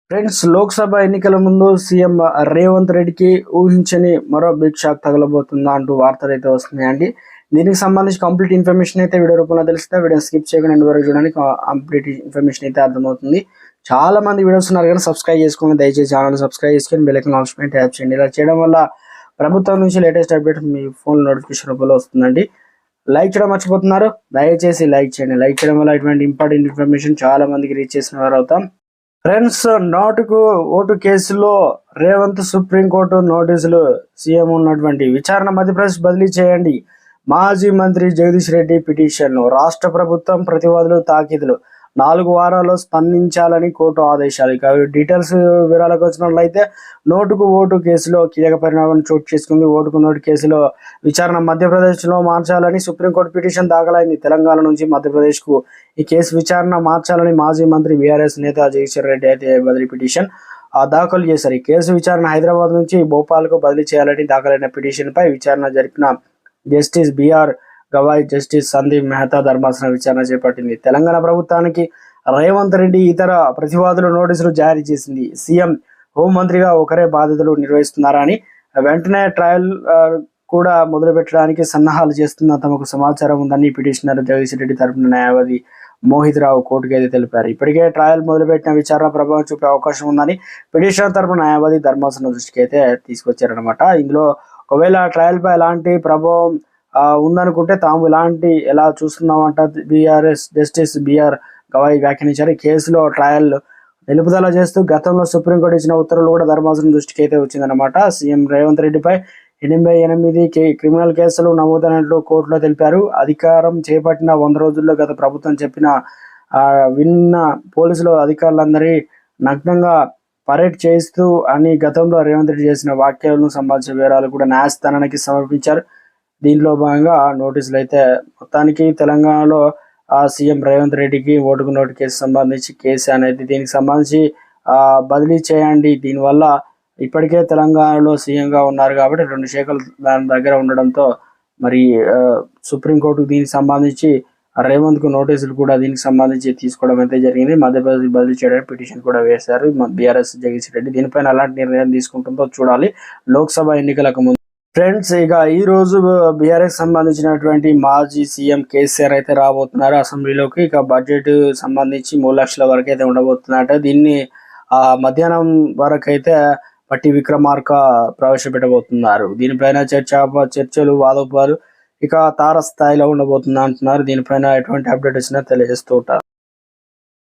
Friends, Lok Sabha ఎన్నికల ముందు CM Revanth రెడ్డికి ఊహించని మరో బిగ్ షాక్ తగలబోతుందా అంటూ వార్తలు అయితే వస్తున్నాయండి. దీనికి సంబంధించి కంప్లీట్ ఇన్ఫర్మేషన్ అయితే వీడియో రూపంలో తెలిస్తే వీడియో స్కిప్ చేయకుండా ఎండ్ వరకు చూడడానికి కంప్లీట్ ఇన్ఫర్మేషన్ అయితే అర్థమవుతుంది. చాలా మంది వీడియోస్ ఉన్నారు కానీ సబ్స్క్రైబ్ చేసుకుని దయచేసి ఛానల్ సబ్స్క్రైబ్ చేసుకొని బెల్ ఐకాన్ ఆప్షన్ ట్యాప్ చేయండి. ఇలా చేయడం వల్ల ప్రభుత్వం నుంచి లేటెస్ట్ అప్డేట్ మీ ఫోన్ నోటిఫికేషన్ రూపంలో వస్తుందండి. లైక్ చేయడం మర్చిపోతున్నారు, దయచేసి లైక్ చేయండి. లైక్ చేయడం వల్ల ఇటువంటి ఇంపార్టెంట్ ఇన్ఫర్మేషన్ చాలా మందికి రీచ్ చేసిన వారు అవుతాం. ఫ్రెండ్స్, నోటుకు ఓటు కేసులో రేవంత్ సుప్రీంకోర్టు నోటీసులు. సీఎం ఉన్నటువంటి విచారణ మధ్యప్రదేశ్ బదిలీ చేయండి. మాజీ మంత్రి జగదీష్ రెడ్డి పిటిషన్. రాష్ట్ర ప్రభుత్వం ప్రతివాదులు తాకీదులు. 4 వారాల్లో స్పందించాలని కోర్టు ఆదేశాలు. ఇక డీటెయిల్స్ వివరాలకు వచ్చినట్లయితే నోటుకు ఓటు కేసులో కీలక పరిణామం చోటు చేసుకుంది. ఓటుకు నోటు కేసులో విచారణ మధ్యప్రదేశ్లో మార్చాలని సుప్రీంకోర్టు పిటిషన్ దాఖలైంది. తెలంగాణ నుంచి మధ్యప్రదేశ్కు ఈ కేసు విచారణ మార్చాలని మాజీ మంత్రి బీఆర్ఎస్ నేత జగదీష్ రెడ్డి అయితే బదిలీ పిటిషన్ దాఖలు చేశారు. ఈ కేసు విచారణ హైదరాబాద్ నుంచి భోపాల్కు బదిలీ చేయాలని దాఖలైన పిటిషన్పై విచారణ జరిపిన justice BR Gavai, justice Sandeep Mehta ధర్మాసనం విచారణ చేపట్టింది. తెలంగాణ ప్రభుత్వానికి రేవంత్ రెడ్డి ఇతర ప్రతివాదులు నోటీసులు జారీ చేసింది. సీఎం, హోంమంత్రిగా ఒకరే బాధ్యతలు నిర్వహిస్తున్నారని, వెంటనే ట్రయల్ కూడా మొదలుపెట్టడానికి సన్నాహాలు చేస్తున్న తమకు సమాచారం ఉందని పిటిషనర్ జగదీష్ రెడ్డి తరపున న్యాయవాది మోహిత్ రావు కోర్టుకు అయితే తెలిపారు. ఇప్పటికే ట్రయల్ మొదలుపెట్టిన విచారణ ప్రభావం చూపే అవకాశం ఉందని పిటిషనర్ తరపున న్యాయవాది ధర్మాసనం దృష్టికి అయితే తీసుకొచ్చారనమాట. ఇందులో ఒకవేళ ట్రయల్ పై ఎలాంటి ప్రభావం ఉందనుకుంటే తాము ఎలా చూస్తున్నామంట బీఆర్ఎస్ జస్టిస్ బిఆర్ గవాయ్ వ్యాఖ్యానించారు. ఈ కేసులో ట్రయల్ నిలుపుదల చేస్తూ గతంలో సుప్రీంకోర్టు ఇచ్చిన ఉత్తర్వులు కూడా ధర్మాసనం దృష్టికి అయితే వచ్చిందనమాట. సీఎం రేవంత్ రెడ్డిపై 88 క్రిమినల్ కేసులు నమోదైనట్లు కోర్టులో తెలిపారు. అధికారం చేపట్టిన 100 రోజుల్లో గత ప్రభుత్వం చెప్పిన విన్న పోలీసులు అధికారులందరి నగ్నంగా పరేడ్ చేయిస్తూ అని గతంలో రేవంత్ రెడ్డి చేసిన వ్యాఖ్యలను సంబంధించిన వివరాలు కూడా న్యాయస్థానానికి సమర్పించారు. దీంట్లో భాగంగా నోటీసులు అయితే మొత్తానికి తెలంగాణలో సీఎం రేవంత్ రెడ్డికి ఓటుకు నోటు కేసు సంబంధించి కేసు అనేది దీనికి సంబంధించి బదిలీ చేయండి. దీనివల్ల ఇప్పటికే తెలంగాణలో సీఎంగా ఉన్నారు కాబట్టి 2 శాఖలు దాని దగ్గర ఉండడంతో మరి సుప్రీంకోర్టుకు దీనికి సంబంధించి రేవంత్కు నోటీసులు కూడా దీనికి సంబంధించి తీసుకోవడం అయితే జరిగింది. మధ్యప్రదేశ్ బదిలీ చేయడానికి పిటిషన్ కూడా వేశారు బీఆర్ఎస్ జగదీష్ రెడ్డి. దీనిపైన అలాంటి నిర్ణయం తీసుకుంటుందో చూడాలి లోక్సభ ఎన్నికలకు ముందు. ఫ్రెండ్స్, ఇక ఈ రోజు బీఆర్ఎస్ సంబంధించినటువంటి మాజీ సీఎం కేసీఆర్ అయితే రాబోతున్నారు అసెంబ్లీలోకి. ఇక బడ్జెట్ సంబంధించి 3 లక్షల వరకు అయితే ఉండబోతున్నట్టు. దీన్ని మధ్యాహ్నం వరకు అయితే పట్టి విక్రమార్క ప్రవేశపెట్టబోతున్నారు. దీనిపైన చర్చలు వాదోపాలు ఇక తారస్థాయిలో ఉండబోతుంది అంటున్నారు. దీనిపైన ఎటువంటి అప్డేట్ వచ్చినా తెలియజేస్తూ ఉంటారు.